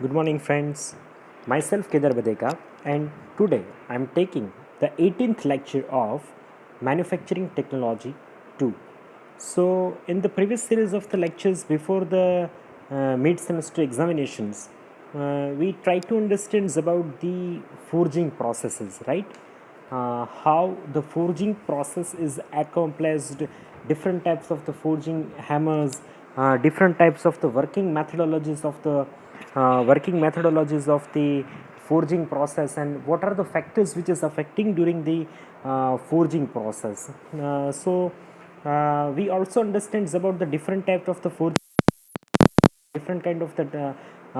Good morning, friends. Myself Kedar Badeka, and today I'm taking the 18th lecture of Manufacturing Technology 2. So, in the previous series of the lectures before the mid semester examinations, we tried to understand about the forging processes, right? How the forging process is accomplished, different types of the forging hammers, different types of the working methodologies of the forging process, and what are the factors which is affecting during the forging process. We also understand about the different type of the forging, different kind of the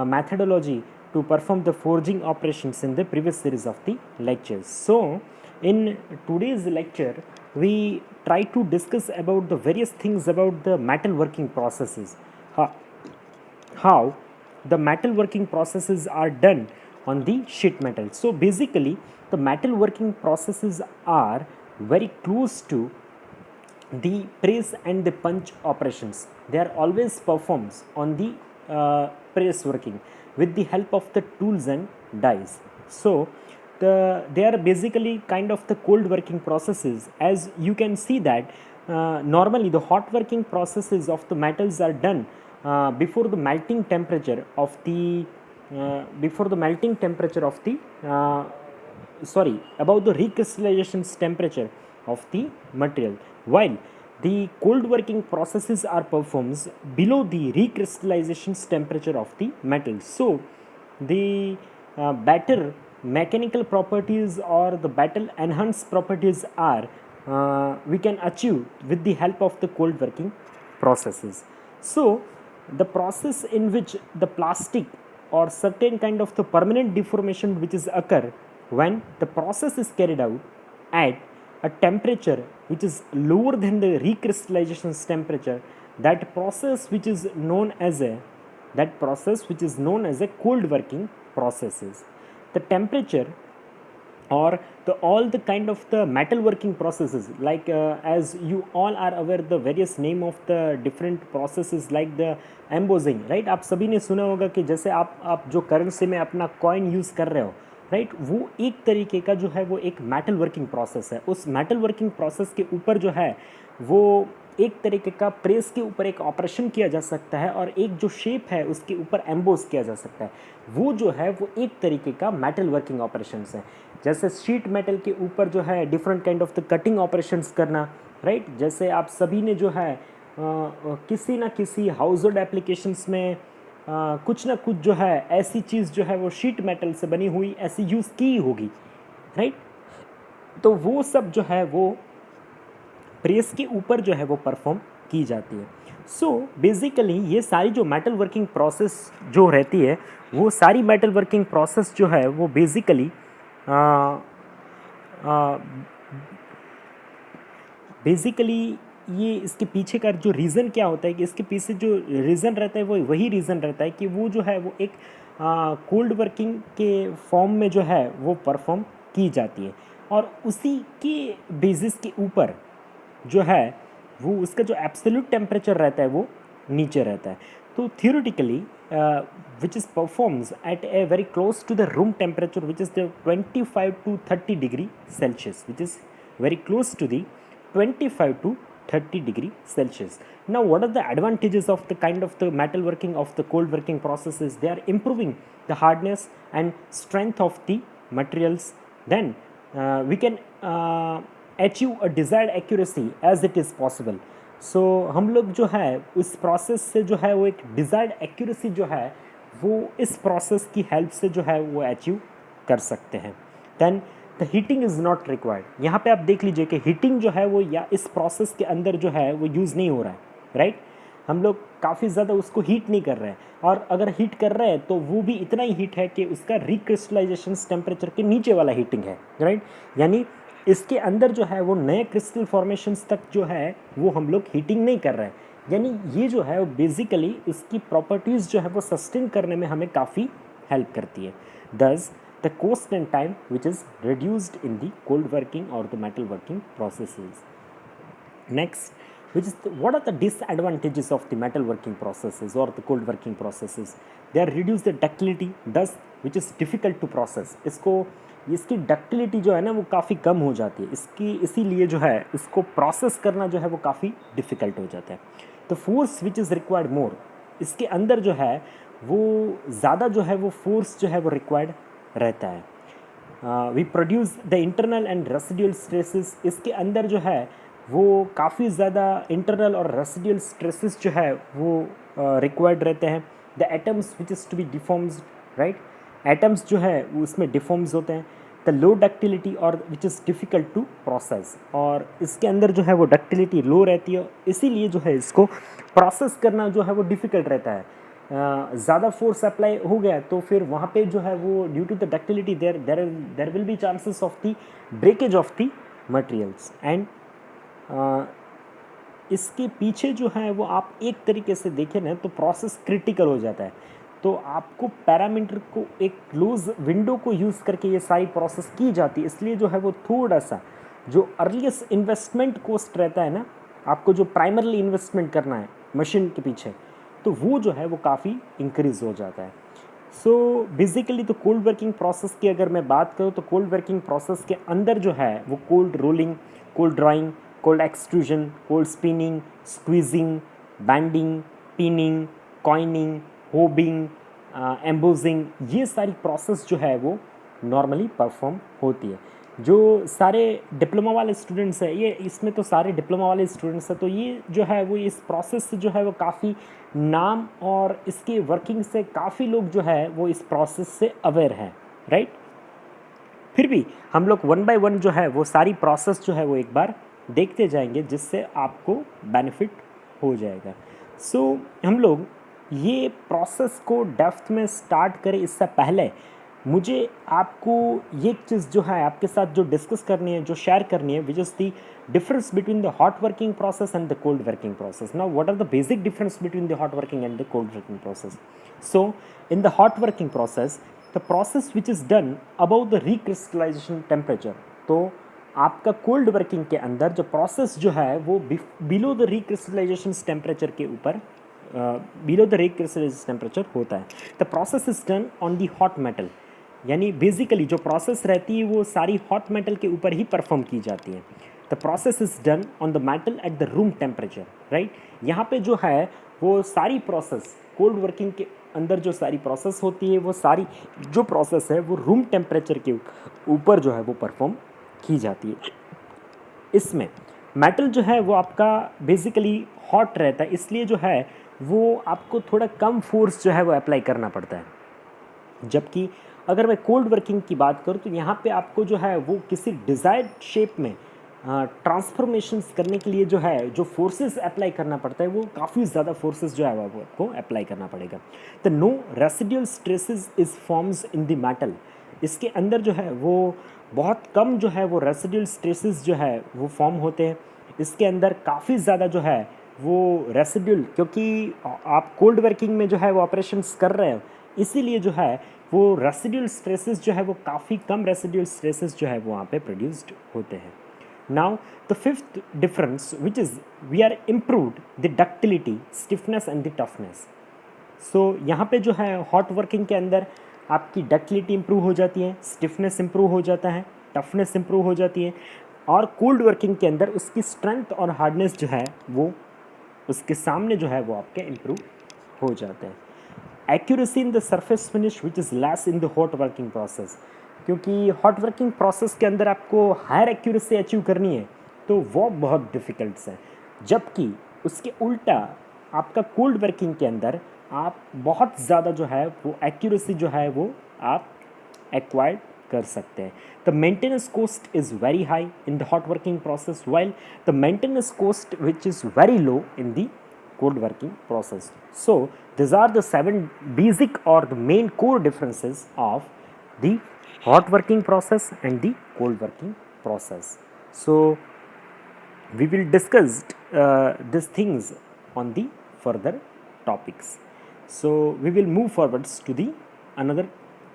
methodology to perform the forging operations in the previous series of the lectures. So in today's lecture we try to discuss about the various things about the metal working processes, how the metal working processes are done on the sheet metal. So basically the metal working processes are very close to the press and the punch operations. They are always performed on the press working with the help of the tools and dies. So they are basically kind of the cold working processes. As you can see that normally the hot working processes of the metals are done before the melting temperature of the about the recrystallization temperature of the material, while the cold working processes are performed below the recrystallization temperature of the metal. So the better mechanical properties or the better enhanced properties are we can achieve with the help of the cold working processes. So the process in which the plastic or certain kind of the permanent deformation which is occur when the process is carried out at a temperature which is lower than the recrystallization temperature, that process which is known as a cold working processes. The temperature or all the kind of the metal working processes, like as you all are aware the various name of the different processes like the embossing, right? आप सभी ने सुना होगा कि जैसे आप जो currency में अपना कॉइन यूज़ कर रहे हो, राइट, वो एक तरीके का जो है वो एक मेटल वर्किंग प्रोसेस है. उस मेटल वर्किंग प्रोसेस के ऊपर जो है वो एक तरीके का प्रेस के ऊपर एक ऑपरेशन किया जा सकता है और एक जो शेप है उसके ऊपर एम्बोस किया जा सकता है. वो जो है वो एक तरीके का मेटल वर्किंग ऑपरेशंस है. जैसे शीट मेटल के ऊपर जो है different kind of the cutting operations करना, राइट. जैसे आप सभी ने जो है किसी ना किसी हाउस होल्ड एप्लीकेशंस में कुछ ना कुछ जो है ऐसी चीज़ जो है वो शीट मेटल से बनी हुई ऐसी यूज़ की होगी, राइट. तो वो सब जो है वो प्रेस के ऊपर जो है वो परफॉर्म की जाती है. सो बेसिकली ये सारी जो मेटल वर्किंग प्रोसेस जो रहती है वो सारी मेटल वर्किंग प्रोसेस जो है वो बेसिकली ये इसके पीछे का जो रीज़न क्या होता है कि इसके पीछे जो रीज़न रहता है वो वही रीज़न रहता है कि वो जो है वो एक कोल्ड वर्किंग के फॉर्म में जो है वो परफॉर्म की जाती है और उसी के बेसिस के ऊपर जो है वो उसका जो एब्सोल्यूट टेम्परेचर रहता है वो नीचे रहता है. तो theoretically which is performs at a very close to the room temperature, which is the 25 to 30 degree Celsius, which is very close to the 25 to 30 degree Celsius. Now what are the advantages of the kind of the metal working of the cold working processes? They are improving the hardness and strength of the materials. Then we can achieve a desired accuracy as it is possible. सो हम लोग जो है उस process से जो है वो एक डिज़ायर्ड एक्यूरेसी जो है वो इस प्रोसेस की हेल्प से जो है वो अचीव कर सकते हैं. Then the heating is not required. यहाँ पे आप देख लीजिए कि हीटिंग जो है वो या इस प्रोसेस के अंदर जो है वो यूज़ नहीं हो रहा है, राइट. हम लोग काफ़ी ज़्यादा उसको हीट नहीं कर रहे हैं और अगर हीट कर रहे हैं तो वो भी इतना ही हीट है कि उसका रिक्रिस्टलाइजेशन टेम्परेचर के नीचे वाला हीटिंग है, राइट. यानी इसके अंदर जो है वो नए क्रिस्टल फॉर्मेशंस तक जो है वो हम लोग हीटिंग नहीं कर रहे हैं. यानी ये जो है वो बेसिकली इसकी प्रॉपर्टीज़ जो है वो सस्टेन करने में हमें काफ़ी हेल्प करती है. Thus the cost and time which is reduced in the cold working और the metal working processes. Next which is what are the disadvantages of the metal working processes or the cold working processes? They are reduce the ductility, thus which is difficult to process. इसकी ductility जो है ना वो काफ़ी कम हो जाती है, इसीलिए जो है इसको प्रोसेस करना जो है वो काफ़ी डिफ़िकल्ट हो जाता है. तो फोर्स विच इज़ रिक्वायर्ड मोर, इसके अंदर जो है वो ज़्यादा जो है वो फोर्स जो है वो रिक्वायर्ड रहता है. We produce the internal and residual stresses, इसके अंदर जो है वो काफ़ी ज़्यादा इंटरनल और रेसिडुअल स्ट्रेसेस जो है वो रिक्वायर्ड रहते हैं. The atoms which is to be deforms, right, atoms जो है उसमें डिफॉर्म्स होते हैं. द लो डक्टिलिटी और which is difficult to process, और इसके अंदर जो है वो डक्टिलिटी लो रहती है, इसीलिए जो है इसको प्रोसेस करना जो है वो डिफ़िकल्ट रहता है. ज़्यादा फोर्स अप्लाई हो गया तो फिर वहाँ पे जो है वो due to the ductility there will be chances of the breakage of the materials. And इसके पीछे जो है वो आप एक तरीके से देखें ना तो प्रोसेस क्रिटिकल हो जाता है. तो आपको पैरामीटर को एक क्लोज विंडो को यूज़ करके ये सारी प्रोसेस की जाती है, इसलिए जो है वो थोड़ा सा जो अर्लीस्ट इन्वेस्टमेंट कॉस्ट रहता है ना, आपको जो प्राइमरली इन्वेस्टमेंट करना है मशीन के पीछे, तो वो जो है वो काफ़ी इंक्रीज हो जाता है. सो बेसिकली तो कोल्ड वर्किंग प्रोसेस की अगर मैं बात करूँ तो कोल्ड वर्किंग प्रोसेस के अंदर जो है वो cold rolling, cold drawing, cold extrusion, cold spinning, squeezing, bending, pinning, coining, hobbing, embossing, ये सारी प्रोसेस जो है वो नॉर्मली परफॉर्म होती है. जो सारे डिप्लोमा वाले स्टूडेंट्स हैं, ये इसमें तो सारे डिप्लोमा वाले स्टूडेंट्स हैं, तो ये जो है वो इस प्रोसेस से जो है वो काफ़ी नाम और इसकी वर्किंग से काफ़ी लोग जो है वो इस प्रोसेस से अवेयर हैं, राइट. फिर भी हम लोग वन बाय वन जो है वो सारी प्रोसेस जो है वो एक बार देखते जाएंगे, जिससे आपको बेनिफिट हो जाएगा. सो हम लोग ये प्रोसेस को डेप्थ में स्टार्ट करें इससे पहले मुझे आपको ये चीज़ जो है आपके साथ जो डिस्कस करनी है, जो शेयर करनी है, which is the difference between the hot working process and the cold working process. Now what are the basic difference between the hot working and the cold working process? So in the hot working process the process which is done about the recrystallisation temperature. तो आपका cold working के अंदर जो process जो है वो below the recrystallisation temperature के ऊपर बिलो द रिक्रिस्टलाइजेशन टेम्परेचर होता है. The process is done on the hot metal, यानी बेसिकली जो प्रोसेस रहती है वो सारी हॉट मेटल के ऊपर ही परफॉर्म की जाती है. The process is done on the metal at the room temperature, right. यहाँ पे जो है वो सारी प्रोसेस कोल्ड वर्किंग के अंदर जो सारी प्रोसेस होती है वो सारी जो प्रोसेस है वो रूम टेम्परेचर के ऊपर जो है वो परफॉर्म की जाती है. इसमें मेटल जो है वो आपका बेसिकली हॉट रहता है, इसलिए जो है वो आपको थोड़ा कम फोर्स जो है वो अप्लाई करना पड़ता है. जबकि अगर मैं कोल्ड वर्किंग की बात करूँ तो यहाँ पे आपको जो है वो किसी डिज़ायर्ड शेप में ट्रांसफॉर्मेशंस करने के लिए जो है जो फोर्सेस अप्लाई करना पड़ता है वो काफ़ी ज़्यादा फोर्सेस जो है वो आपको अप्लाई करना पड़ेगा. The no residual stresses is forms in the metal, इसके अंदर जो है वो बहुत कम जो है वो रेसिडुअल स्ट्रेसेस जो है वो फॉर्म होते हैं. इसके अंदर काफ़ी ज़्यादा जो है वो रेसिडुअल, क्योंकि आप कोल्ड वर्किंग में जो है वो ऑपरेशंस कर रहे हैं, इसीलिए जो है वो रेसिडुअल स्ट्रेसेस जो है वो काफ़ी कम रेसिडुअल स्ट्रेसेस जो है वो वहाँ पे प्रोड्यूस्ड होते हैं. Now the fifth difference which is we are improved the ductility, stiffness and the toughness. So यहाँ पे जो है हॉट वर्किंग के अंदर आपकी डक्टिलिटी इम्प्रूव हो जाती है, स्टिफनेस इम्प्रूव हो जाता है, टफनेस इम्प्रूव हो जाती है, और कोल्ड वर्किंग के अंदर उसकी स्ट्रेंथ और हार्डनेस जो है वो उसके सामने जो है वो आपके इम्प्रूव हो जाते हैं. Accuracy in the surface finish which is less in the hot working process, क्योंकि हॉट वर्किंग प्रोसेस के अंदर आपको हायर एक्यूरेसी अचीव करनी है तो वो बहुत डिफ़िकल्ट है. जबकि उसके उल्टा आपका कोल्ड वर्किंग के अंदर आप बहुत ज़्यादा जो है वो एक्यूरेसी जो है वो आप एक्वायर्ड कर सकते हैं. The maintenance cost is very high in the hot working process while the maintenance cost which is very low in the cold working process. So these are the 7 basic or the main core differences of the hot working process and the cold working process. So we will discuss these things on the further topics. So we will move forwards to the another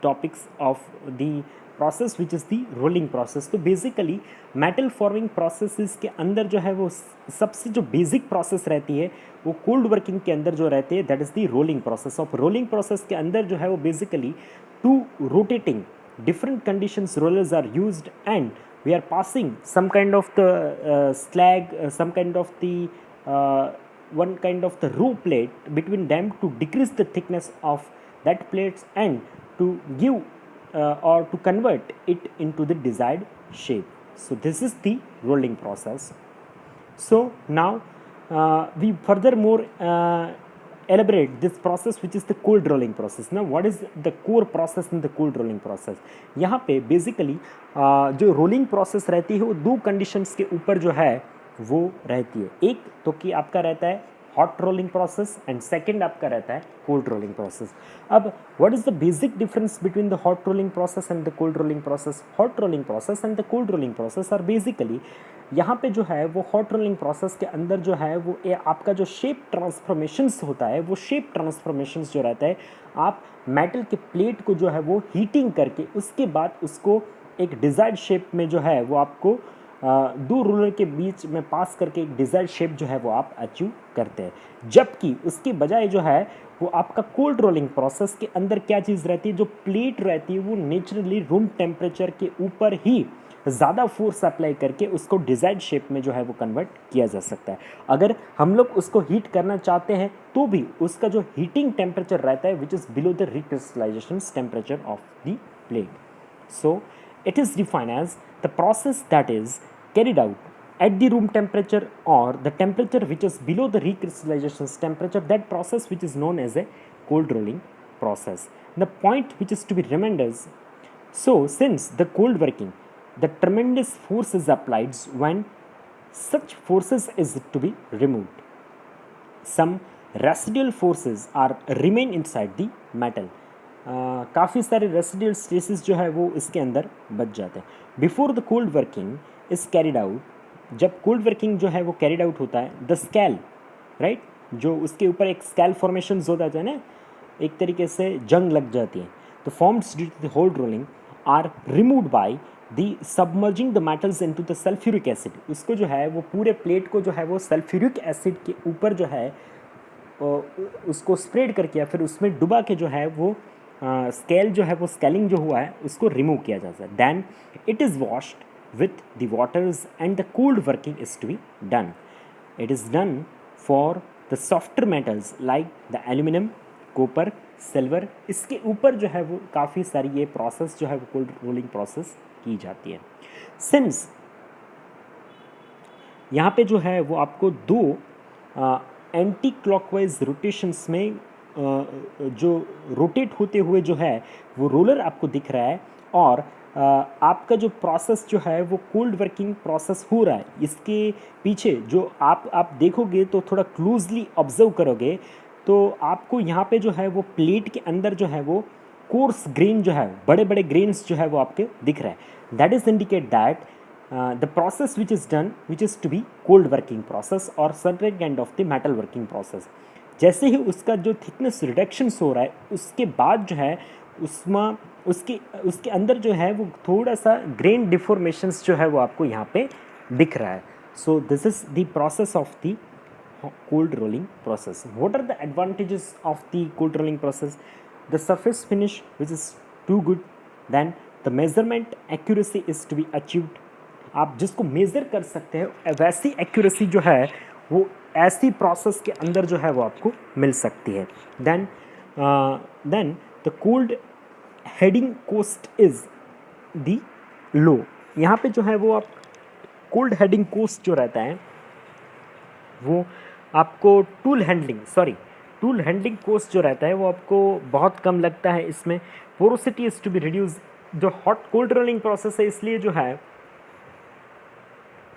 topics of the process which is the rolling process. तो basically metal forming processes के अंदर जो है वो सबसे जो basic process रहती है वो cold working के अंदर जो रहती है that is the rolling process. of rolling process के अंदर जो है वो basically two rotating different conditions rollers are used and we are passing some kind of the slag, some kind of the one kind of the row plate between them to decrease the thickness of that plates and to give or to convert it into the desired shape. So this is the rolling process. So now we furthermore elaborate this process which is the cold rolling process. Now what is the core process in the cold rolling process? यहाँ पे basically जो rolling process रहती है वो दो conditions के ऊपर जो है वो रहती है. एक तो कि आपका रहता है hot rolling process and second आपका रहता है cold rolling process. अब what is the basic difference between the hot rolling process and the cold rolling process? Hot rolling process and the cold rolling process are basically यहाँ पे जो है वो hot rolling process के अंदर जो है वो आपका जो शेप ट्रांसफॉर्मेशंस होता है वो शेप ट्रांसफॉर्मेशंस जो रहता है आप मेटल के प्लेट को जो है वो हीटिंग करके उसके बाद उसको एक डिज़ायर्ड शेप में जो है वो आपको दो रोलर के बीच में पास करके एक डिज़ायर्ड शेप जो है वो आप अचीव करते हैं. जबकि उसके बजाय जो है वो आपका कोल्ड रोलिंग प्रोसेस के अंदर क्या चीज़ रहती है, जो प्लेट रहती है वो नेचुरली रूम टेम्परेचर के ऊपर ही ज़्यादा फोर्स अप्लाई करके उसको डिज़ायर्ड शेप में जो है वो कन्वर्ट किया जा सकता है. अगर हम लोग उसको हीट करना चाहते हैं तो भी उसका जो हीटिंग टेम्परेचर रहता है which is below the recrystallisation temperature of the plate. So it is defined as the process that is carried out at the room temperature or the temperature which is below the recrystallization temperature. That process which is known as a cold rolling process. The point which is to be remembered is, so since the cold working, the tremendous force is applied when such forces is to be removed. Some residual forces are remain inside the metal. काफ़ी सारे residual stresses जो है वो इसके अंदर बच जाते हैं. Before the cold working is carried out, जब कोल्ड वर्किंग जो है वो कैरिड आउट होता है, द स्कैल राइट जो उसके ऊपर एक स्कैल फॉर्मेशन होता है ना, एक तरीके से जंग लग जाती है. तो forms due to the hold rolling are removed by the submerging the metals into the sulphuric acid. उसको जो है वो पूरे प्लेट को जो है वो सल्फ्यूरिक एसिड के ऊपर जो है उसको स्प्रेड करके या फिर उसमें डुबा के जो है वो स्केल जो है वो स्केलिंग जो हुआ है उसको रिमूव किया जाता है. Then it is washed with the waters and the cold working is to be done. It is done for the softer metals like the aluminium, copper, silver. इसके ऊपर जो है वो काफ़ी सारी ये प्रोसेस जो है वो कोल्ड रोलिंग प्रोसेस की जाती है. सिंस यहाँ पे जो है वो आपको दो एंटी क्लॉकवाइज रोटेशंस में जो रोटेट होते हुए जो है वो रोलर आपको दिख रहा है और आपका जो प्रोसेस जो है वो कोल्ड वर्किंग प्रोसेस हो रहा है. इसके पीछे जो आप देखोगे तो थोड़ा क्लोजली ऑब्जर्व करोगे तो आपको यहाँ पे जो है वो प्लेट के अंदर जो है वो कोर्स ग्रेन जो है बड़े बड़े ग्रेन्स जो है वो आपके दिख रहा है. That is indicate that the process which is done which is to be cold working process और certain kind of the metal working process. जैसे ही उसका जो थिकनेस रिडक्शंस हो रहा है उसके बाद जो है उसमें उसके अंदर जो है वो थोड़ा सा ग्रेन डिफॉर्मेशंस जो है वो आपको यहाँ पे दिख रहा है. So this is the process of the cold rolling process. What are the advantages of the cold rolling process? The surface finish which is too good, then the measurement accuracy is to be achieved. आप जिसको measure कर सकते हैं वैसी accuracy जो है वो ऐसी प्रोसेस के अंदर जो है वो आपको मिल सकती है. Then the cold heading cost is the low. यहाँ पे जो है वो आप कोल्ड हेडिंग कोस्ट जो रहता है वो आपको टूल हैंडलिंग कोस्ट जो रहता है वो आपको बहुत कम लगता है. इसमें porosity is to be reduce. जो हॉट कोल्ड रोलिंग प्रोसेस है इसलिए जो है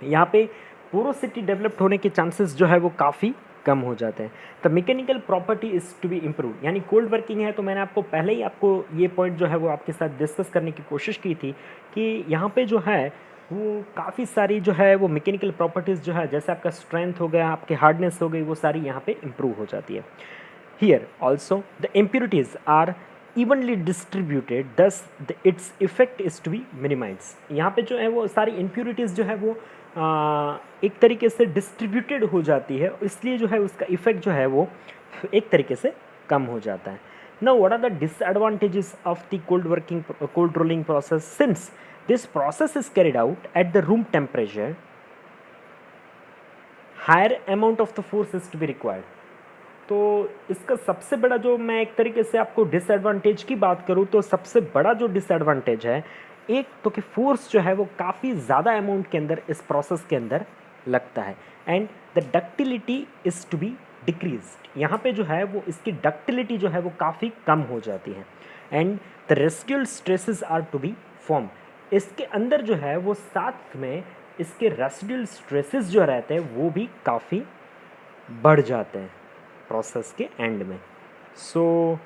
यहाँ पे पोरोसिटी डेवलप्ड होने के चांसेस जो है वो काफ़ी कम हो जाते हैं. The mechanical property is to be improve. यानी कोल्ड वर्किंग है तो मैंने आपको पहले ही आपको ये पॉइंट जो है वो आपके साथ डिस्कस करने की कोशिश की थी कि यहाँ पे जो है वो काफ़ी सारी जो है वो मैकेनिकल प्रॉपर्टीज़ जो है जैसे आपका स्ट्रेंथ हो गया, आपके हार्डनेस हो गई, वो सारी यहाँ पे इम्प्रूव हो जाती है. Here also the impurities are evenly distributed, thus its effect is to be minimise. यहाँ पे जो है वो सारी इम्प्योरिटीज़ जो है वो एक तरीके से डिस्ट्रीब्यूटेड हो जाती है, इसलिए जो है उसका इफेक्ट जो है वो एक तरीके से कम हो जाता है। Now what are the disadvantages of the cold rolling process? Since this process is carried out at the room temperature, higher amount of the force is to be required. तो इसका सबसे बड़ा जो मैं एक तरीके से आपको डिसएडवांटेज की बात करूँ तो सबसे बड़ा जो डिसएडवांटेज है, एक तो कि फोर्स जो है वो काफ़ी ज़्यादा अमाउंट के अंदर इस प्रोसेस के अंदर लगता है, and the ductility is to be decreased. यहाँ पे जो है वो इसकी डक्टिलिटी जो है वो काफ़ी कम हो जाती है, and the residual stresses are to be form. इसके अंदर जो है वो साथ में इसके रेसिडुअल स्ट्रेसेस जो रहते हैं वो भी काफ़ी बढ़ जाते हैं प्रोसेस के एंड में। सो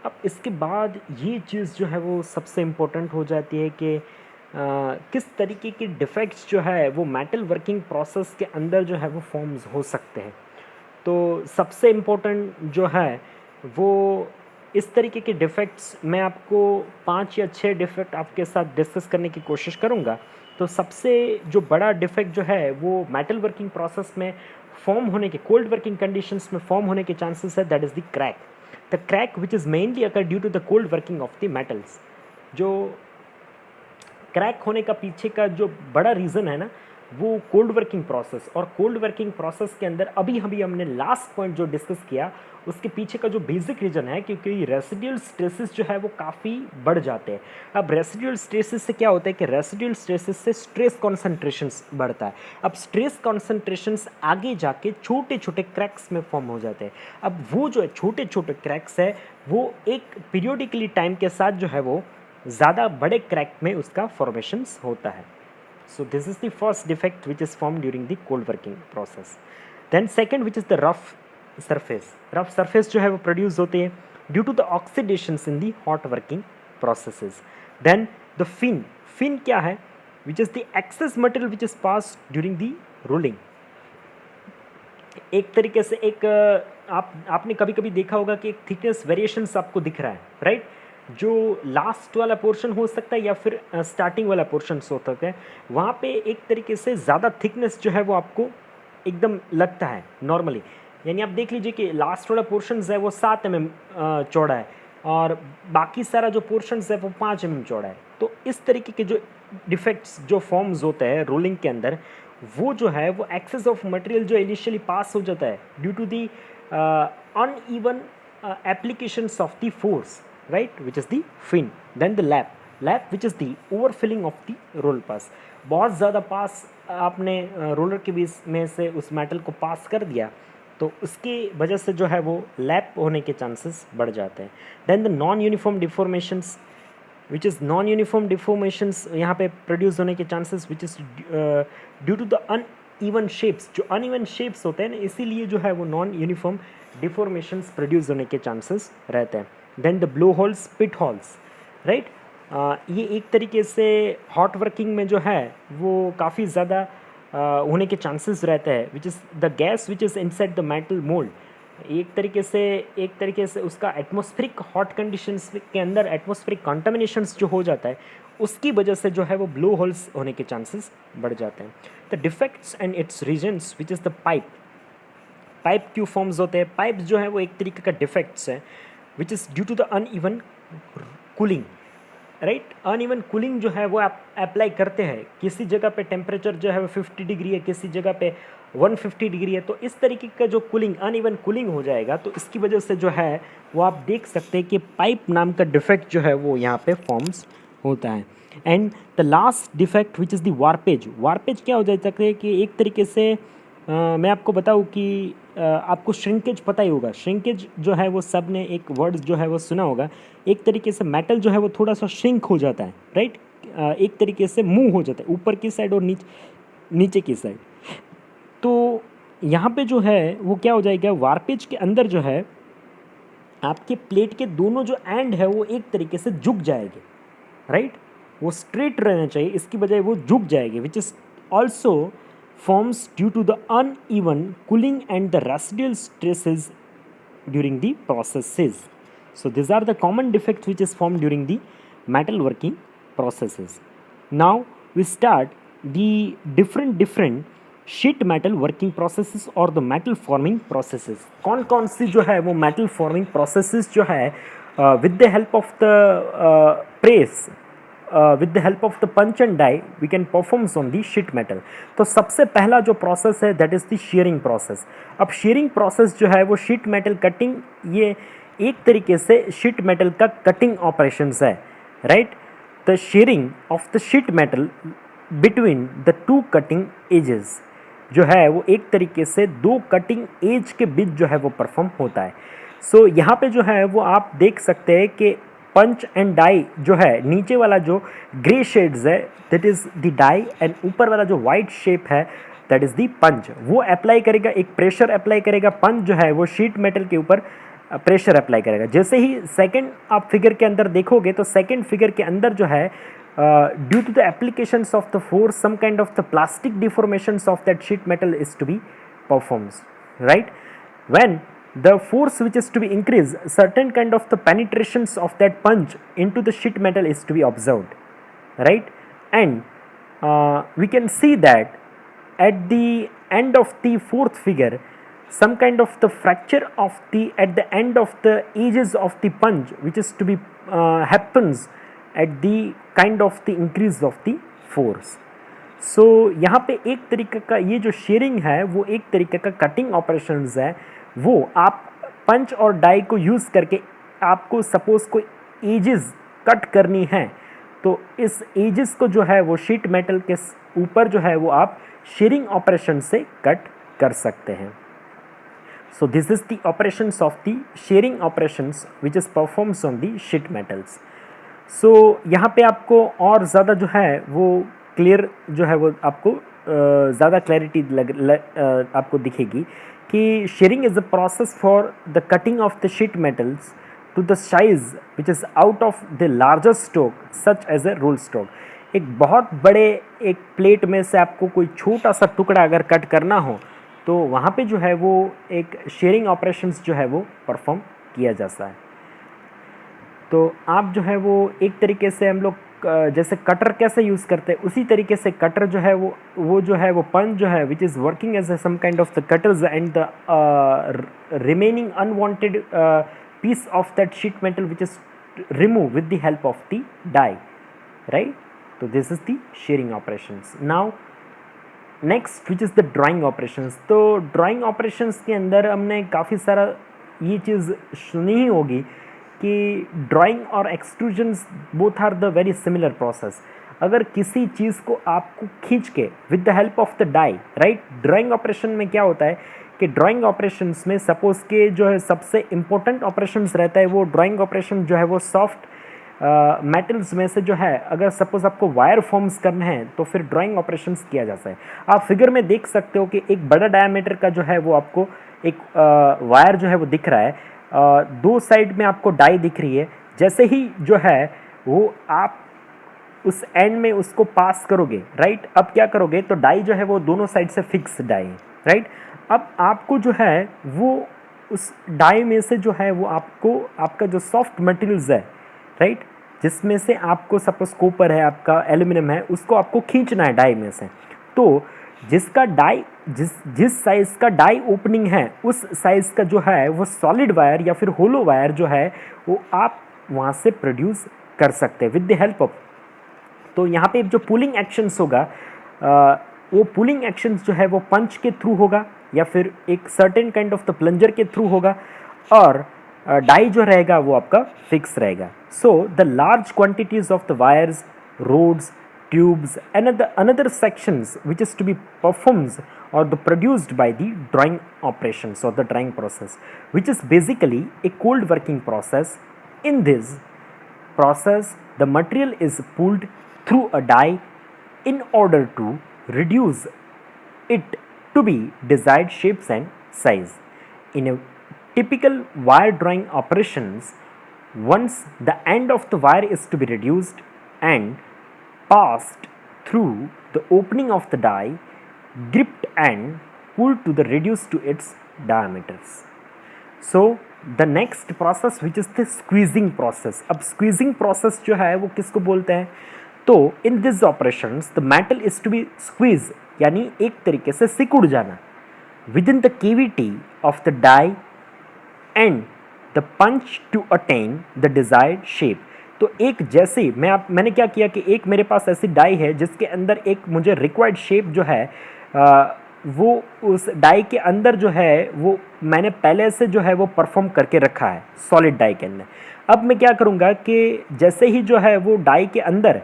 अब इसके बाद ये चीज़ जो है वो सबसे इम्पोर्टेंट हो जाती है कि किस तरीके के डिफेक्ट्स जो है वो मेटल वर्किंग प्रोसेस के अंदर जो है वो फॉर्म्स हो सकते हैं। तो सबसे इम्पोर्टेंट जो है वो इस तरीके के डिफेक्ट्स मैं आपको 5 या 6 डिफेक्ट आपके साथ डिस्कस करने की कोशिश करूँगा। तो सबसे जो बड़ा डिफेक्ट जो है वो मेटल वर्किंग प्रोसेस में फॉर्म होने के, कोल्ड वर्किंग कंडीशंस में फॉर्म होने के चांसेस है, that is the crack. The crack which is mainly occur due to the cold working of the metals. जो क्रैक होने का पीछे का जो बड़ा रीज़न है ना, वो कोल्ड वर्किंग प्रोसेस, और कोल्ड वर्किंग प्रोसेस के अंदर अभी हमने लास्ट पॉइंट जो डिस्कस किया उसके पीछे का जो बेसिक रीज़न है, क्योंकि रेसिडुअल स्ट्रेसेस जो है वो काफ़ी बढ़ जाते हैं। अब रेसिडुअल स्ट्रेसेस से क्या होता है कि रेसिडुअल स्ट्रेसेस से स्ट्रेस कॉन्सेंट्रेशंस बढ़ता है। अब स्ट्रेस कॉन्सेंट्रेशंस आगे जाके छोटे छोटे क्रैक्स में फॉर्म हो जाते हैं। अब वो जो है छोटे छोटे क्रैक्स है वो एक पीरियोडिकली टाइम के साथ जो है वो ज़्यादा बड़े क्रैक में उसका फॉर्मेशंस होता है। So this is the first defect which is formed during the cold working process. Then second, which is the rough surface. Rough surface जो है वो produce होते हैं due to the oxidations in the hot working processes. Then the fin. Fin क्या है? Which is the excess material which is passed during the rolling. एक तरीके से एक आपने कभी कभी देखा होगा कि एक थिकनेस वेरिएशंस आपको दिख रहा है, राइट? जो लास्ट वाला पोर्शन हो सकता है या फिर स्टार्टिंग वाला पोर्शन हो सकता है, वहाँ पे एक तरीके से ज़्यादा थिकनेस जो है वो आपको एकदम लगता है नॉर्मली। यानी आप देख लीजिए कि लास्ट वाला पोर्शन है वो 7 mm चौड़ा है और बाकी सारा जो पोर्शन है वो 5 mm चौड़ा है। तो इस तरीके के जो डिफेक्ट्स जो फॉर्म्स होते हैं रोलिंग के अंदर, वो जो है वो एक्सेस ऑफ मटेरियल जो इनिशियली पास हो जाता है due to the uneven applications of the force, right, which is the fin. Then the lap which is the overfilling of the roll pass. बहुत ज़्यादा पास आपने रोलर के बीच में से उस मेटल को पास कर दिया तो उसकी वजह से जो है वो लैप होने के चांसेस बढ़ जाते हैं। Then the non uniform deformations which is non uniform deformations यहाँ पे प्रोड्यूस होने के chances which is due to the uneven shapes. जो अनइवन शेप्स होते हैं ना, इसीलिए जो है वो नॉन यूनिफॉर्म डिफॉर्मेशंस प्रोड्यूस होने के चांसेस रहते हैं। Then the blow holes, pit holes, right? ये एक तरीके से हॉट वर्किंग में जो है वो काफ़ी ज़्यादा होने के चांसेस रहते हैं, विच is the gas which is inside the metal mould. एक तरीके से उसका एटमॉस्फेरिक हॉट कंडीशंस के अंदर एटमॉस्फेरिक कंटामिनेशंस जो हो जाता है उसकी वजह से जो है वो ब्लो होल्स होने के चांसेस बढ़ जाते हैं। The defects and its reasons which is the pipe क्यों फॉर्म्स होते हैं? पाइप जो है वो एक तरीके का डिफेक्ट्स है which is due to the uneven cooling, right? Uneven cooling जो है वो आप अप्लाई करते हैं, किसी जगह पे टेम्परेचर जो है वो 50 डिग्री है, किसी जगह पे 150 डिग्री है, तो इस तरीके का जो कूलिंग अनइवन कूलिंग हो जाएगा तो इसकी वजह से जो है वो आप देख सकते हैं कि पाइप नाम का डिफेक्ट जो है वो यहाँ पे फॉर्म्स होता है। And the last defect which is the warpage. Warpage क्या हो जाता है कि एक तरीके से मैं आपको बताऊँ कि आपको श्रिंकेज पता ही होगा। श्रिंकेज जो है वो सब ने एक वर्ड जो है वो सुना होगा। एक तरीके से मेटल जो है वो थोड़ा सा श्रिंक हो जाता है, राइट? एक तरीके से मूव हो जाता है ऊपर की साइड और नीचे की साइड। तो यहाँ पे जो है वो क्या हो जाएगा, वार्पेज के अंदर जो है आपके प्लेट के दोनों जो एंड है वो एक तरीके से झुक जाएंगे, राइट? वो स्ट्रेट रहना चाहिए, इसकी बजाय वो झुक जाएंगे, विच is also forms due to the uneven cooling and the residual stresses during the processes. So these are the common defects which is formed during the metal working processes. Now we start the different sheet metal working processes और the metal forming processes. कौन कौन सी जो है वो metal forming processes जो है with the help of the press, with the help of the punch and die we can performs on the sheet metal. तो सबसे पहला जो प्रोसेस है that is the shearing process. अब शेयरिंग प्रोसेस जो है वो शीट मेटल कटिंग, ये एक तरीके से शीट मेटल का कटिंग ऑपरेशंस है, right. The shearing of the sheet metal between the two cutting edges जो है वो एक तरीके से दो कटिंग एज के बीच जो है वो परफॉर्म होता है. सो यहाँ पे जो है वो आप देख सकते हैं कि पंच एंड डाई जो है, नीचे वाला जो ग्रे शेड्स है that is the die and ऊपर वाला जो वाइट शेप है दैट इज़ द पंच. वो अप्लाई करेगा, एक प्रेशर अप्लाई करेगा. पंच जो है वो शीट मेटल के ऊपर प्रेशर अप्लाई करेगा. जैसे ही सेकेंड आप फिगर के अंदर देखोगे तो सेकेंड फिगर के अंदर जो है due to the applications of the force, some kind of the plastic deformations of that sheet metal is to be performed, right. When the force which is to be increased, certain kind of the penetrations of that punch into the sheet metal is to be observed, right. And we can see that at the end of the fourth figure, some kind of the fracture of the at the end of the edges of the punch which is to be happens at the kind of the increase of the force. So यहाँ पे एक तरीके का ये जो sharing है वो एक तरीके का कटिंग ऑपरेशंस है. वो आप पंच और डाई को यूज़ करके आपको सपोज कोई एजेस कट करनी है तो इस एजेस को जो है वो शीट मेटल के ऊपर जो है वो आप शेयरिंग ऑपरेशन से कट कर सकते हैं. So this is the operations of the shearing operations which is performs on the sheet metals. सो यहाँ पे आपको और ज़्यादा जो है वो क्लियर जो है वो आपको ज़्यादा क्लैरिटी आपको दिखेगी कि shearing is a process for the cutting of the sheet metals to the size which is out of the larger stroke such as a roll stroke. एक बहुत बड़े एक प्लेट में से आपको कोई छोटा सा टुकड़ा अगर कट करना हो तो वहाँ पे जो है वो एक शेयरिंग ऑपरेशंस जो है वो परफॉर्म किया जाता है. तो आप जो है वो एक तरीके से हम लोग जैसे कटर कैसे यूज़ करते हैं उसी तरीके से कटर जो है वो जो है वो पंच जो है which is working as a some kind of the cutters and the remaining unwanted piece of that sheet metal which is remove with the help of the die, right. तो this is the shearing operations. Now next which is the drawing operations. तो drawing operations के अंदर हमने काफ़ी सारा ये चीज़ सुनी ही होगी कि ड्राइंग और extrusions both are the very similar process. अगर किसी चीज़ को आपको खींच के with the help of the die, right. Drawing operation में क्या होता है कि ड्राइंग ऑपरेशंस में सपोज के जो है सबसे इम्पोर्टेंट ऑपरेशंस रहता है वो ड्राइंग ऑपरेशन जो है वो सॉफ्ट मेटल्स में से जो है अगर सपोज आपको वायर फॉर्म्स करने हैं तो फिर ड्राइंग ऑपरेशंस किया जाता है. आप फिगर में देख सकते हो कि एक बड़ा डायमीटर का जो है वो आपको एक वायर जो है वो दिख रहा है. दो साइड में आपको डाई दिख रही है. जैसे ही जो है वो आप उस एंड में उसको पास करोगे, राइट. अब क्या करोगे तो डाई जो है वो दोनों साइड से फिक्स डाई, राइट. अब आपको जो है वो उस डाई में से जो है वो आपको आपका जो सॉफ्ट मटेरियल्स है, राइट, जिसमें से आपको सपोज कॉपर है, आपका एल्यूमिनियम है, उसको आपको खींचना है डाई में से. तो जिसका डाई जिस साइज़ का डाई ओपनिंग है उस साइज़ का जो है वो सॉलिड वायर या फिर होलो वायर जो है वो आप वहाँ से प्रोड्यूस कर सकते हैं विद द हेल्प ऑफ. तो यहाँ पे जो पुलिंग एक्शंस होगा वो पुलिंग एक्शंस जो है वो पंच के थ्रू होगा या फिर एक certain kind of the plunger के थ्रू होगा और डाई जो रहेगा वो आपका फिक्स रहेगा. So the large quantities of the wires, rods, tubes and another sections which is to be performed or the produced by the drawing operations or the drawing process, which is basically a cold working process. In this process the material is pulled through a die in order to reduce it to be desired shapes and size. In a typical wire drawing operations, once the end of the wire is to be reduced and passed through the opening of the die, gripped and pulled to the reduced to its diameters. So the next process which is the squeezing process. अब squeezing process जो है वो किसको बोलते हैं? तो in this operations the metal is to be squeeze, यानी एक तरीके से सिकुड़ जाना within the cavity of the die and the punch to attain the desired shape. तो एक जैसे मैंने क्या किया कि एक मेरे पास ऐसी डाई है जिसके अंदर एक मुझे रिक्वायर्ड शेप जो है वो उस डाई के अंदर जो है वो मैंने पहले से जो है वो परफॉर्म करके रखा है सॉलिड डाई के अंदर। अब मैं क्या करूँगा कि जैसे ही जो है वो डाई के अंदर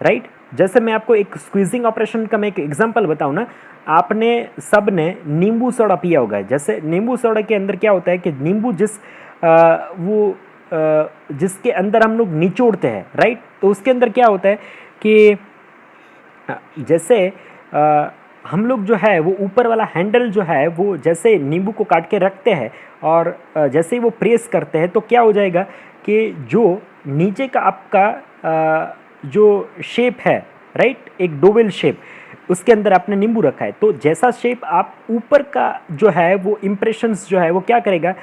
राइट, जैसे मैं आपको एक स्क्वीजिंग ऑपरेशन का मैं एक एग्जांपल बताऊँ ना, आपने सब ने नींबू सोडा पिया होगा। जैसे नींबू सोडा के अंदर क्या होता है कि नींबू जिसके अंदर हम लोग निचोड़ते हैं राइट, तो उसके अंदर क्या होता है कि जैसे हम लोग जो है वो ऊपर वाला हैंडल जो है वो जैसे नींबू को काट के रखते हैं और जैसे ही वो प्रेस करते हैं तो क्या हो जाएगा कि जो नीचे का आपका जो शेप है राइट, एक डोवेल शेप, उसके अंदर आपने नींबू रखा है, तो जैसा शेप आप ऊपर का जो है वो इम्प्रेशंस जो है वो क्या करेगा,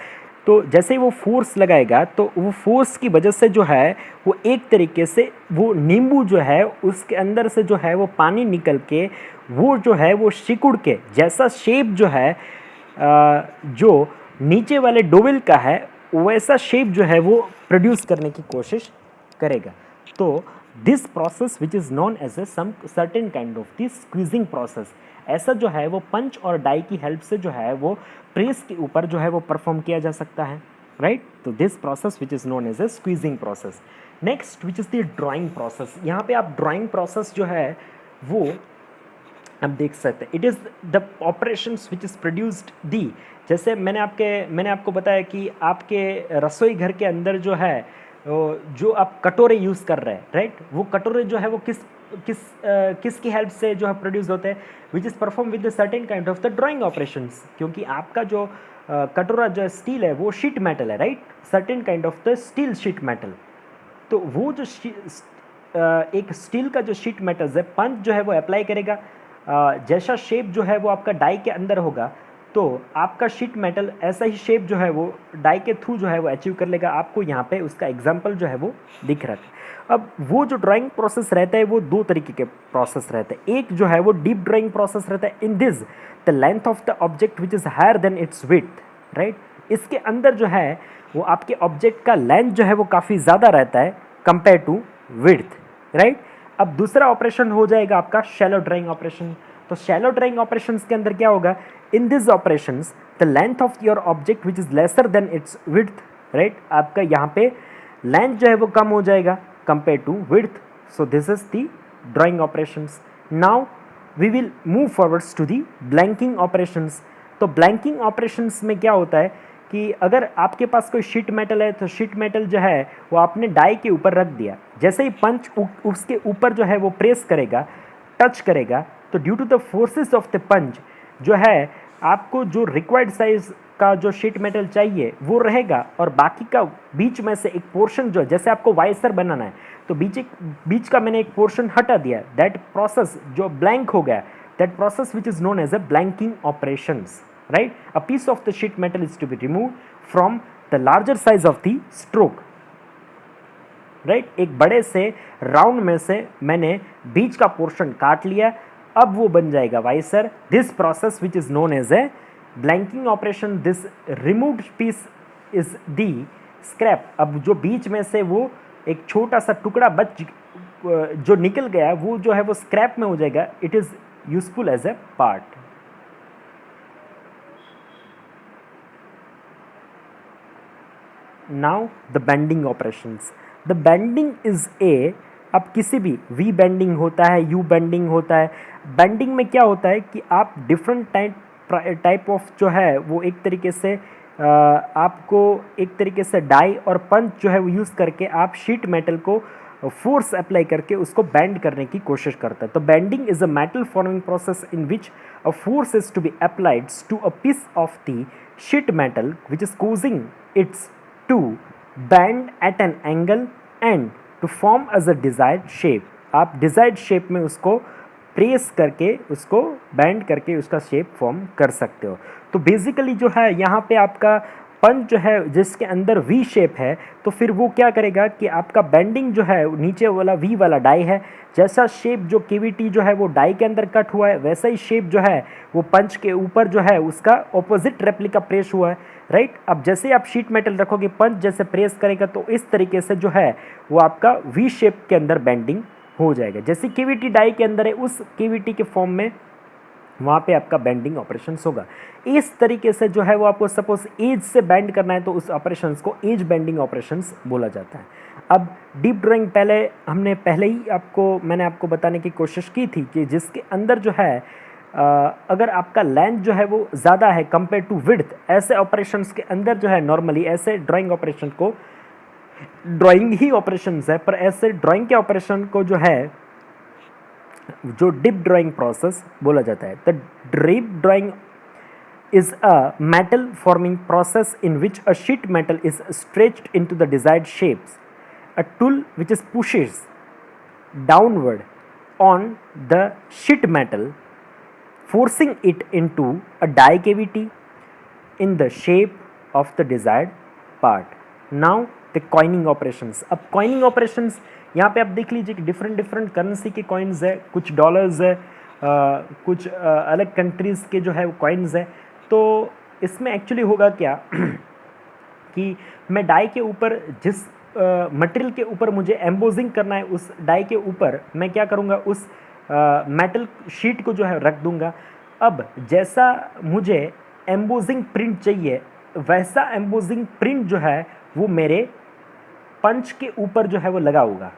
तो जैसे ही वो फोर्स लगाएगा तो वो फोर्स की वजह से जो है वो एक तरीके से वो नींबू जो है उसके अंदर से जो है वो पानी निकल के वो जो है वो सिकुड़ के जैसा शेप जो है जो नीचे वाले डोवेल का है वैसा शेप जो है वो प्रोड्यूस करने की कोशिश करेगा। तो this process which is known as a some certain kind of this squeezing process, ऐसा जो है वो पंच और डाई की हेल्प से जो है वो प्रेस के ऊपर जो है वो परफॉर्म किया जा सकता है राइट। तो this process which is known as a squeezing process. Next which is the drawing process. यहाँ पे आप ड्राइंग प्रोसेस जो है वो आप देख सकते हैं, it is the operations which is produced the, जैसे मैंने आपको बताया कि आपके रसोई घर के अंदर जो है जो आप कटोरे यूज़ कर रहे हैं राइट, वो कटोरे जो है वो किसकी हेल्प से जो है प्रोड्यूस होते हैं, which is perform with the certain kind of the drawing operations, क्योंकि आपका जो कटोरा जो स्टील है वो शीट मेटल है right, certain kind of the steel sheet metal. तो वो जो एक स्टील का जो शीट मेटल है पंच जो है वो अप्लाई करेगा, जैसा शेप जो है वो आपका डाई के अंदर होगा तो आपका शीट मेटल ऐसा ही शेप जो है वो डाई के थ्रू जो है वो अचीव कर लेगा। आपको यहाँ पे उसका एग्जांपल जो है वो दिख रहा है। अब वो जो ड्राइंग प्रोसेस रहता है वो दो तरीके के प्रोसेस रहते हैं, एक जो है वो डीप ड्राइंग प्रोसेस रहता है, in this the length of the object which is higher than its width right, इसके अंदर जो है वो आपके ऑब्जेक्ट का लेंथ जो है वो काफ़ी ज़्यादा रहता है कंपेयर टू विड्थ राइट। अब दूसरा ऑपरेशन हो जाएगा आपका शैलो ड्राइंग ऑपरेशन। तो शैलो ड्राइंग ऑपरेशंस के अंदर क्या होगा, इन this operations the length of your object which is lesser than its width right, आपका यहाँ पे लेंथ जो है वो कम हो जाएगा compare to width. So this is the drawing operations. Now we will move forwards to the blanking operations. तो ब्लैंकिंग ऑपरेशंस में क्या होता है कि अगर आपके पास कोई शीट मेटल है तो शीट मेटल जो है वो आपने डाई के ऊपर रख दिया, जैसे ही पंच उसके ऊपर जो है वो प्रेस करेगा, टच करेगा, तो due to the forces of the punch जो है आपको जो रिक्वायर्ड साइज का जो शीट मेटल चाहिए वो रहेगा, और बाकी का बीच में से एक पोर्शन जो जैसे आपको वाइसर बनाना है तो बीच का मैंने एक पोर्शन हटा दिया, दैट प्रोसेस जो ब्लैंक हो गया, that process which is known as a blanking operations right. A piece of the sheet metal is to be removed from the larger size of the stroke right. एक बड़े से round में से मैंने बीच का पोर्शन काट लिया, अब वो बन जाएगा washer. This process which is known as a blanking operation. This removed piece is the scrap. अब जो बीच में से वो एक छोटा सा टुकड़ा जो निकल गया वो जो है वो स्क्रैप में हो जाएगा, it is useful as a part. Now the bending operations. The bending is a, अब किसी भी वी बेंडिंग होता है, यू बेंडिंग होता है, बेंडिंग में क्या होता है कि आप डिफरेंट टाइप ऑफ जो है वो एक तरीके से आपको एक तरीके से डाई और पंच जो है वो यूज़ करके आप शीट मेटल को फोर्स अप्लाई करके उसको बेंड करने की कोशिश करता है। तो bending is a metal forming process in which a force is to be applied to a piece of the sheet metal which is causing its to bend at an angle and to form as a desired shape। आप desired shape में उसको press करके उसको band करके उसका shape form कर सकते हो। तो बेसिकली जो है यहाँ पे आपका पंच जो है जिसके अंदर वी शेप है, तो फिर वो क्या करेगा कि आपका बेंडिंग जो है नीचे वाला वी वाला डाई है, जैसा शेप जो केवीटी जो है वो डाई के अंदर कट हुआ है, वैसा ही शेप जो है वो पंच के ऊपर जो है उसका ऑपोजिट रेप्लिका प्रेस हुआ है, राइट। अब जैसे आप शीट मेटल रखोगे, पंच जैसे प्रेस करेगा तो इस तरीके से जो है वो आपका वी शेप के अंदर बेंडिंग हो जाएगा। जैसे केवीटी डाई के अंदर है, उस केवीटी के फॉर्म में वहाँ पे आपका बेंडिंग ऑपरेशंस होगा। इस तरीके से जो है वो आपको सपोज एज से बेंड करना है तो उस ऑपरेशंस को एज बेंडिंग ऑपरेशंस बोला जाता है। अब डीप ड्राइंग पहले ही मैंने आपको बताने की कोशिश की थी कि जिसके अंदर जो है अगर आपका लेंथ जो है वो ज़्यादा है कंपेयर टू विड्थ, ऐसे ऑपरेशंस के अंदर जो है नॉर्मली ऐसे ड्राइंग ऑपरेशन को ड्राइंग ही ऑपरेशंस है, पर ऐसे ड्राइंग के ऑपरेशन को जो है जो डिप ड्राइंग प्रोसेस बोला जाता है। The deep drawing is a metal forming process in which a sheet metal is stretched into the desired shapes. A tool which is pushes downward on the sheet metal, forcing it into a die cavity in the shape of the desired part. Now the coining operations. अब coining operations यहाँ पे आप देख लीजिए कि different currency के coins है, कुछ डॉलर्स है, कुछ अलग कंट्रीज़ के जो है वो कॉइन्स है। तो इसमें एक्चुअली होगा क्या कि मैं डाई के ऊपर जिस मटेरियल के ऊपर मुझे एम्बोजिंग करना है, उस डाई के ऊपर मैं क्या करूँगा, उस मेटल शीट को जो है रख दूँगा। अब जैसा मुझे एम्बोजिंग प्रिंट चाहिए, वैसा एम्बोजिंग प्रिंट जो है वो मेरे पंच के ऊपर जो है वो लगा होगा।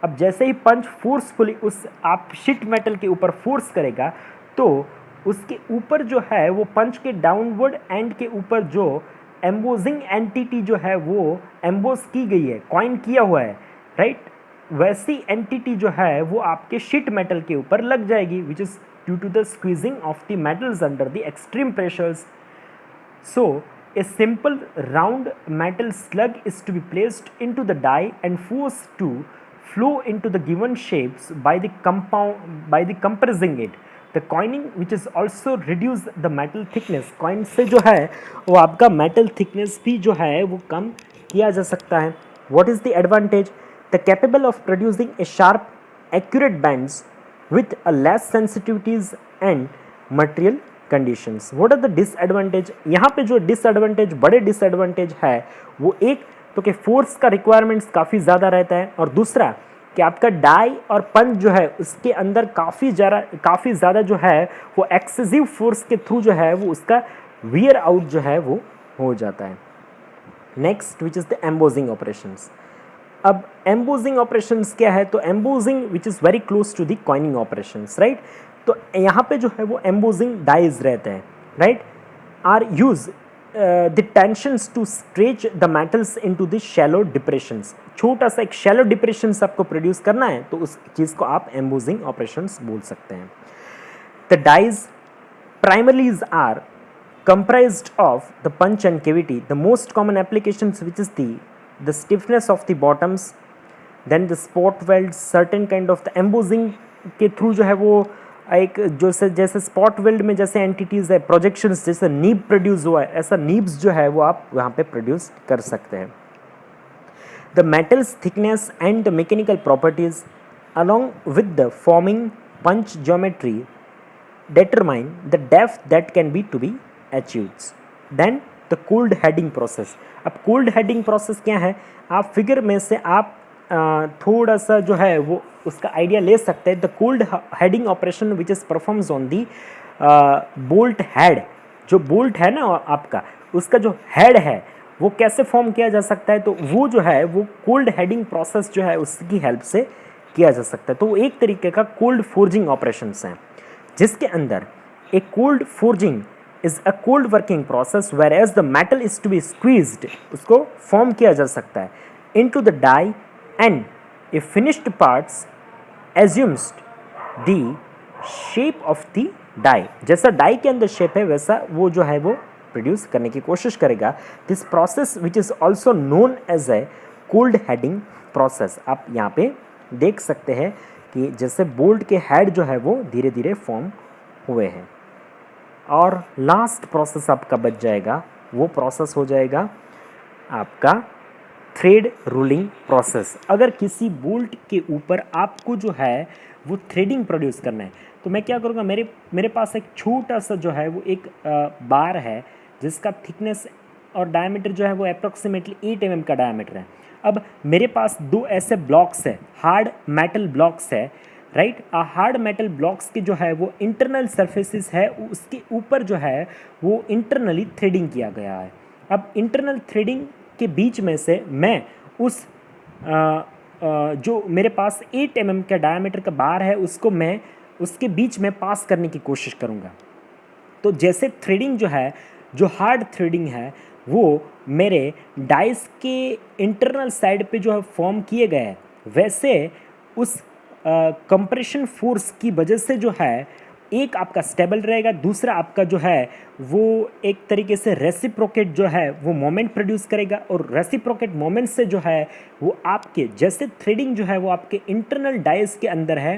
अब जैसे ही पंच फोर्सफुली उस आप शीट मेटल के ऊपर फोर्स करेगा तो उसके ऊपर जो है वो पंच के डाउनवर्ड एंड के ऊपर जो एम्बोजिंग एंटिटी जो है वो एम्बोज की गई है, कॉइन किया हुआ है, राइट, वैसी एंटिटी जो है वो आपके शीट मेटल के ऊपर लग जाएगी, which is due to the squeezing of the metals under the extreme pressures. So a simple round metal slug is to be placed into the die and forced to flow into the given shapes by the compressing it. The coining which is also reduce the metal thickness. Coin से जो है वो आपका metal thickness भी जो है वो कम किया जा सकता है. What is the advantage? The capable of producing a sharp, accurate bands with a less sensitivities and material conditions. What are the disadvantage? यहाँ पे जो डिसएडवांटेज, बड़े डिसएडवांटेज है वो एक तो कि फोर्स का रिक्वायरमेंट्स काफ़ी ज़्यादा रहता है, और दूसरा कि आपका डाई और पंच जो है उसके अंदर काफ़ी ज़्यादा जो है वो एक्सेसिव फोर्स के थ्रू जो है वो उसका वियर आउट जो है वो हो जाता है. Next which is the embossing operations. अब एम्बोजिंग ऑपरेशंस क्या है? तो embossing which is very close to the coining operations, right. तो यहाँ पे जो है वो एम्बोजिंग डाइज रहते हैं, right, are use the tensions to stretch the metals into the shallow depressions. छोटा सा एक शैलो डिप्रेशंस आपको प्रोड्यूस करना है तो उस चीज़ को आप एम्बोजिंग ऑपरेशंस बोल सकते हैं. The dies primarily are comprised of the punch and cavity. The most common applications which is the stiffness of the bottoms, then the spot welds, certain kind of the embossing के through जो है वो एक जो से जैसे spot weld में जैसे एंटिटीज़ है, प्रोजेक्शंस, जैसे नीब प्रोड्यूस हुआ है, ऐसा नीब्स जो है वो आप वहाँ पे प्रोड्यूस कर सकते हैं. The metals thickness and the mechanical properties along with the forming punch geometry determine the depth that can be to be achieved. Then the cold heading process. अब cold heading process क्या है? आप figure में से आप थोड़ा सा जो है वो उसका आइडिया ले सकते हैं. The cold heading operation which is performs on the bolt head. जो बोल्ट है ना आपका, उसका जो हेड है वो कैसे फॉर्म किया जा सकता है? तो वो जो है वो कोल्ड हेडिंग प्रोसेस जो है उसकी हेल्प से किया जा सकता है. तो वो एक तरीके का कोल्ड फोर्जिंग ऑपरेशंस हैं, जिसके अंदर एक cold forging is a cold working process where as the metal is to be squeezed. उसको फॉर्म किया जा सकता है into the die and a finished parts assumes the shape of the die. जैसा die के अंदर शेप है वैसा वो जो है वो प्रोड्यूस करने की कोशिश करेगा. This process which is also known as a cold heading process. आप यहाँ पे देख सकते हैं कि जैसे बोल्ट के हेड जो है वो धीरे धीरे फॉर्म हुए हैं. और लास्ट प्रोसेस आपका बच जाएगा वो प्रोसेस हो जाएगा आपका थ्रेड रूलिंग प्रोसेस। अगर किसी बोल्ट के ऊपर आपको जो है वो थ्रेडिंग प्रोड्यूस करना है तो मैं क्या करूँगा, मेरे पास एक छोटा सा जो है वो एक बार है जिसका थिकनेस और डायमीटर जो है वो अप्रॉक्सीमेटली 8 mm का डायमीटर है। अब मेरे पास दो ऐसे ब्लॉक्स है, हार्ड मेटल ब्लॉक्स है, राइट। हार्ड मेटल ब्लॉक्स के जो है वो इंटरनल सर्फेसिस है, उसके ऊपर जो है वो इंटरनली थ्रेडिंग किया गया है। अब इंटरनल थ्रेडिंग के बीच में से मैं उस जो मेरे पास 8 mm का डायमीटर का बार है उसको मैं उसके बीच में पास करने की कोशिश करूँगा। तो जैसे थ्रेडिंग जो है, जो हार्ड थ्रेडिंग है वो मेरे डाइस के इंटरनल साइड पे जो है फॉर्म किए गए हैं, वैसे उस कंप्रेशन फोर्स की वजह से जो है एक आपका स्टेबल रहेगा, दूसरा आपका जो है वो एक तरीके से रेसिप्रोकेट जो है वो मोमेंट प्रोड्यूस करेगा। और रेसिप्रोकेट मोमेंट से जो है वो आपके जैसे थ्रेडिंग जो है वो आपके इंटरनल डाइस के अंदर है,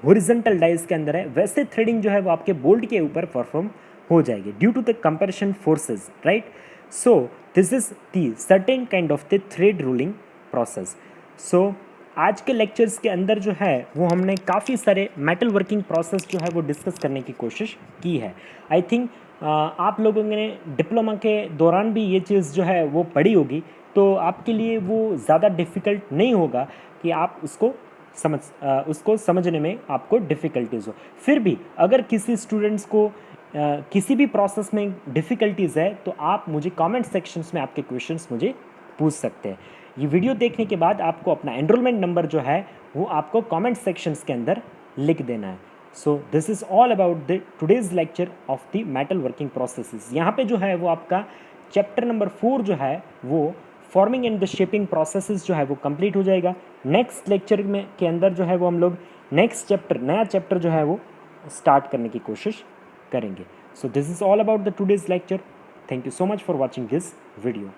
हॉरिजॉन्टल डाइस के अंदर है, वैसे थ्रेडिंग जो है वो आपके बोल्ट के ऊपर परफॉर्म हो जाएगी due to the compression forces, right. So this is the certain kind of the thread rolling process. So आज के लेक्चर्स के अंदर जो है वो हमने काफ़ी सारे मेटल वर्किंग प्रोसेस जो है वो डिस्कस करने की कोशिश की है। आई थिंक आप लोगों ने डिप्लोमा के दौरान भी ये चीज़ जो है वो पढ़ी होगी, तो आपके लिए वो ज़्यादा डिफ़िकल्ट नहीं होगा कि आप उसको समझने में आपको डिफ़िकल्टीज़ हो। फिर भी अगर किसी स्टूडेंट्स को किसी भी प्रोसेस में डिफ़िकल्टीज़ है तो आप मुझे कमेंट सेक्शंस में आपके क्वेश्चंस मुझे पूछ सकते हैं। ये वीडियो देखने के बाद आपको अपना एनरोलमेंट नंबर जो है वो आपको कमेंट सेक्शंस के अंदर लिख देना है। So this is all about the today's lecture of the metal working processes. यहाँ पे जो है वो आपका चैप्टर नंबर 4 जो है वो forming and the shaping processes जो है वो कंप्लीट हो जाएगा। नेक्स्ट लेक्चर में के अंदर जो है वो हम लोग नेक्स्ट चैप्टर, नया चैप्टर जो है वो स्टार्ट करने की कोशिश करेंगे। So this is all about the today's lecture. Thank you so much for watching this video.